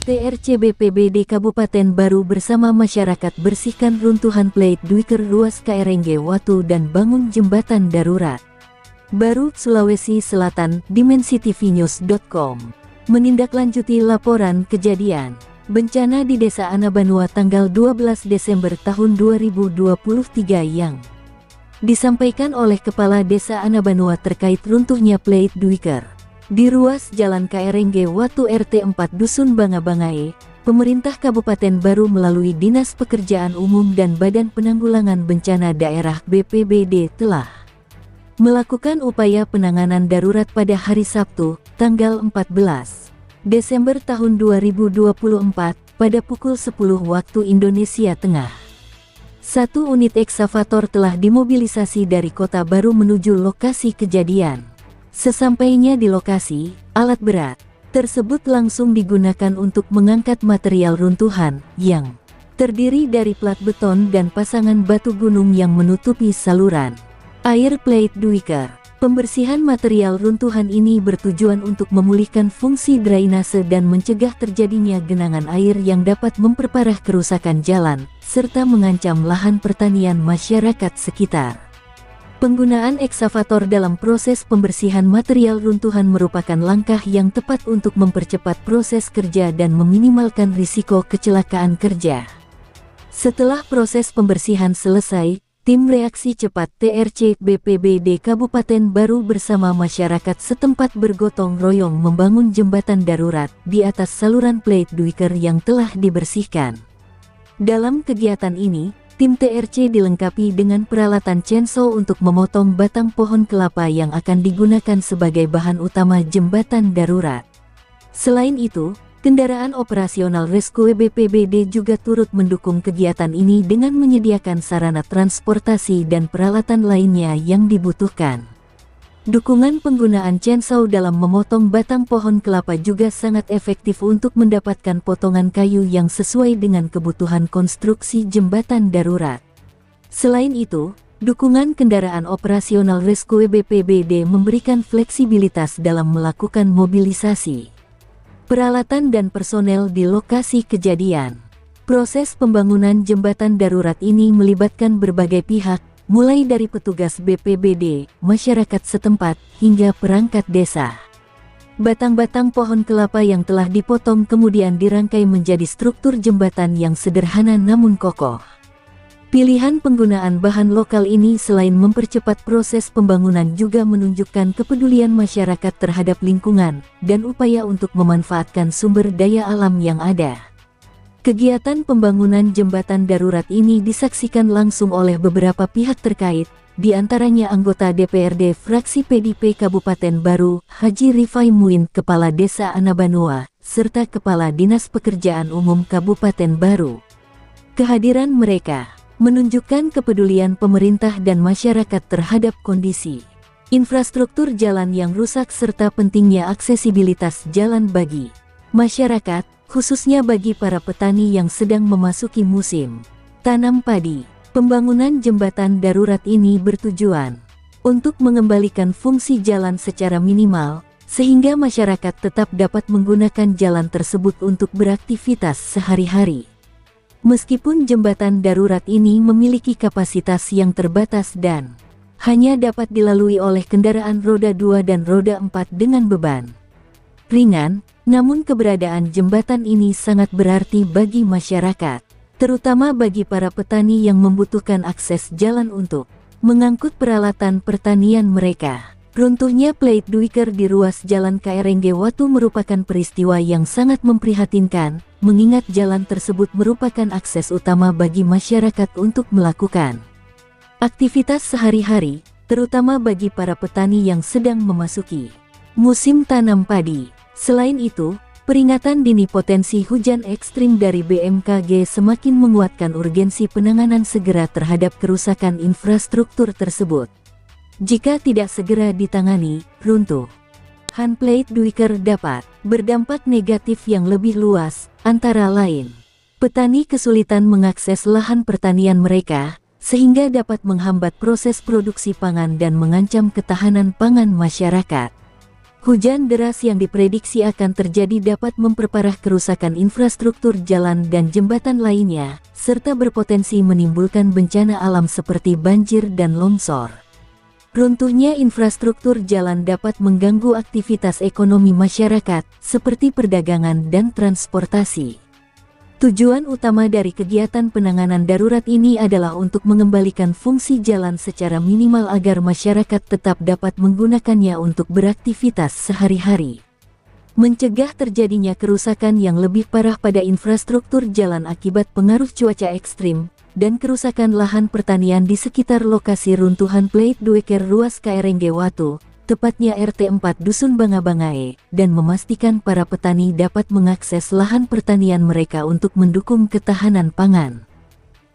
TRC BPBD Kabupaten Baru bersama masyarakat bersihkan runtuhan plate duiker ruas KRNG Watu dan bangun jembatan darurat. Baru, Sulawesi Selatan, DimensiTVnews.com menindaklanjuti laporan kejadian bencana di Desa Anabanua tanggal 12 Desember tahun 2023 yang disampaikan oleh Kepala Desa Anabanua terkait runtuhnya plate duiker di ruas Jalan KRNG Watu RT 4 Dusun Bangabangae. Pemerintah Kabupaten Baru melalui Dinas Pekerjaan Umum dan Badan Penanggulangan Bencana Daerah BPBD telah melakukan upaya penanganan darurat pada hari Sabtu, tanggal 14 Desember tahun 2024 pada pukul 10 waktu Indonesia Tengah. Satu unit ekskavator telah dimobilisasi dari Kota Baru menuju lokasi kejadian. Sesampainya di lokasi, alat berat tersebut langsung digunakan untuk mengangkat material runtuhan yang terdiri dari plat beton dan pasangan batu gunung yang menutupi saluran air plate duiker. Pembersihan material runtuhan ini bertujuan untuk memulihkan fungsi drainase dan mencegah terjadinya genangan air yang dapat memperparah kerusakan jalan, serta mengancam lahan pertanian masyarakat sekitar. Penggunaan ekskavator dalam proses pembersihan material runtuhan merupakan langkah yang tepat untuk mempercepat proses kerja dan meminimalkan risiko kecelakaan kerja. Setelah proses pembersihan selesai, tim reaksi cepat TRC BPBD Kabupaten Baru bersama masyarakat setempat bergotong royong membangun jembatan darurat di atas saluran plate duiker yang telah dibersihkan. Dalam kegiatan ini, tim TRC dilengkapi dengan peralatan chainsaw untuk memotong batang pohon kelapa yang akan digunakan sebagai bahan utama jembatan darurat. Selain itu, kendaraan operasional rescue BPBD juga turut mendukung kegiatan ini dengan menyediakan sarana transportasi dan peralatan lainnya yang dibutuhkan. Dukungan penggunaan chainsaw dalam memotong batang pohon kelapa juga sangat efektif untuk mendapatkan potongan kayu yang sesuai dengan kebutuhan konstruksi jembatan darurat. Selain itu, dukungan kendaraan operasional rescue BPBD memberikan fleksibilitas dalam melakukan mobilisasi peralatan dan personel di lokasi kejadian. Proses pembangunan jembatan darurat ini melibatkan berbagai pihak, mulai dari petugas BPBD, masyarakat setempat, hingga perangkat desa. Batang-batang pohon kelapa yang telah dipotong kemudian dirangkai menjadi struktur jembatan yang sederhana namun kokoh. Pilihan penggunaan bahan lokal ini selain mempercepat proses pembangunan juga menunjukkan kepedulian masyarakat terhadap lingkungan dan upaya untuk memanfaatkan sumber daya alam yang ada. Kegiatan pembangunan jembatan darurat ini disaksikan langsung oleh beberapa pihak terkait, di antaranya anggota DPRD fraksi PDIP Kabupaten Baru, Haji Rifai Muin, Kepala Desa Anabanua, serta Kepala Dinas Pekerjaan Umum Kabupaten Baru. Kehadiran mereka menunjukkan kepedulian pemerintah dan masyarakat terhadap kondisi infrastruktur jalan yang rusak serta pentingnya aksesibilitas jalan bagi masyarakat, khususnya bagi para petani yang sedang memasuki musim tanam padi. Pembangunan jembatan darurat ini bertujuan untuk mengembalikan fungsi jalan secara minimal, sehingga masyarakat tetap dapat menggunakan jalan tersebut untuk beraktivitas sehari-hari. Meskipun jembatan darurat ini memiliki kapasitas yang terbatas dan hanya dapat dilalui oleh kendaraan roda 2 dan roda 4 dengan beban ringan, namun keberadaan jembatan ini sangat berarti bagi masyarakat, terutama bagi para petani yang membutuhkan akses jalan untuk mengangkut peralatan pertanian mereka. Runtuhnya plate duiker di ruas Jalan KRNG Watu merupakan peristiwa yang sangat memprihatinkan, mengingat jalan tersebut merupakan akses utama bagi masyarakat untuk melakukan aktivitas sehari-hari, terutama bagi para petani yang sedang memasuki musim tanam padi. Selain itu, peringatan dini potensi hujan ekstrim dari BMKG semakin menguatkan urgensi penanganan segera terhadap kerusakan infrastruktur tersebut. Jika tidak segera ditangani, runtuhan plate duiker dapat berdampak negatif yang lebih luas, antara lain petani kesulitan mengakses lahan pertanian mereka, sehingga dapat menghambat proses produksi pangan dan mengancam ketahanan pangan masyarakat. Hujan deras yang diprediksi akan terjadi dapat memperparah kerusakan infrastruktur jalan dan jembatan lainnya, serta berpotensi menimbulkan bencana alam seperti banjir dan longsor. Runtuhnya infrastruktur jalan dapat mengganggu aktivitas ekonomi masyarakat, seperti perdagangan dan transportasi. Tujuan utama dari kegiatan penanganan darurat ini adalah untuk mengembalikan fungsi jalan secara minimal agar masyarakat tetap dapat menggunakannya untuk beraktivitas sehari-hari. Mencegah terjadinya kerusakan yang lebih parah pada infrastruktur jalan akibat pengaruh cuaca ekstrim, dan kerusakan lahan pertanian di sekitar lokasi runtuhan Plate Duiker Ruas KRNG Watu, tepatnya RT 4 Dusun Bangabangae, dan memastikan para petani dapat mengakses lahan pertanian mereka untuk mendukung ketahanan pangan.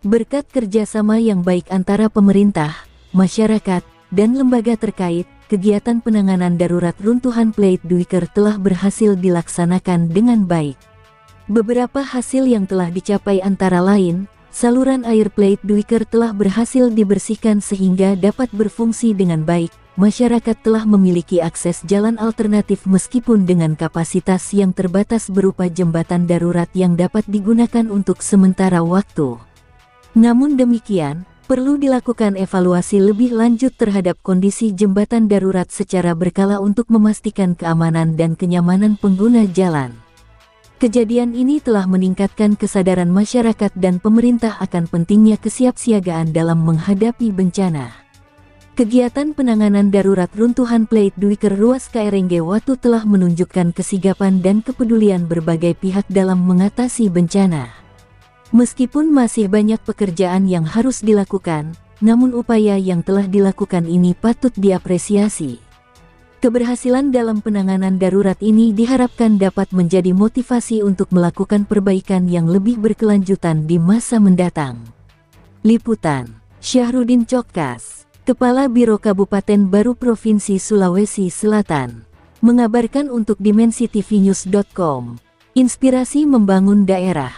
Berkat kerjasama yang baik antara pemerintah, masyarakat, dan lembaga terkait, kegiatan penanganan darurat runtuhan Plate Duiker telah berhasil dilaksanakan dengan baik. Beberapa hasil yang telah dicapai antara lain, saluran air Plate Duiker telah berhasil dibersihkan sehingga dapat berfungsi dengan baik. Masyarakat telah memiliki akses jalan alternatif meskipun dengan kapasitas yang terbatas berupa jembatan darurat yang dapat digunakan untuk sementara waktu. Namun demikian, perlu dilakukan evaluasi lebih lanjut terhadap kondisi jembatan darurat secara berkala untuk memastikan keamanan dan kenyamanan pengguna jalan. Kejadian ini telah meningkatkan kesadaran masyarakat dan pemerintah akan pentingnya kesiapsiagaan dalam menghadapi bencana. Kegiatan penanganan darurat runtuhan Plate Duiker Ruas KRNG Watu telah menunjukkan kesigapan dan kepedulian berbagai pihak dalam mengatasi bencana. Meskipun masih banyak pekerjaan yang harus dilakukan, namun upaya yang telah dilakukan ini patut diapresiasi. Keberhasilan dalam penanganan darurat ini diharapkan dapat menjadi motivasi untuk melakukan perbaikan yang lebih berkelanjutan di masa mendatang. Liputan, Syahrudin Cokas, Kepala Biro Kabupaten Baru Provinsi Sulawesi Selatan, mengabarkan untuk dimensitv.news.com. Inspirasi membangun daerah.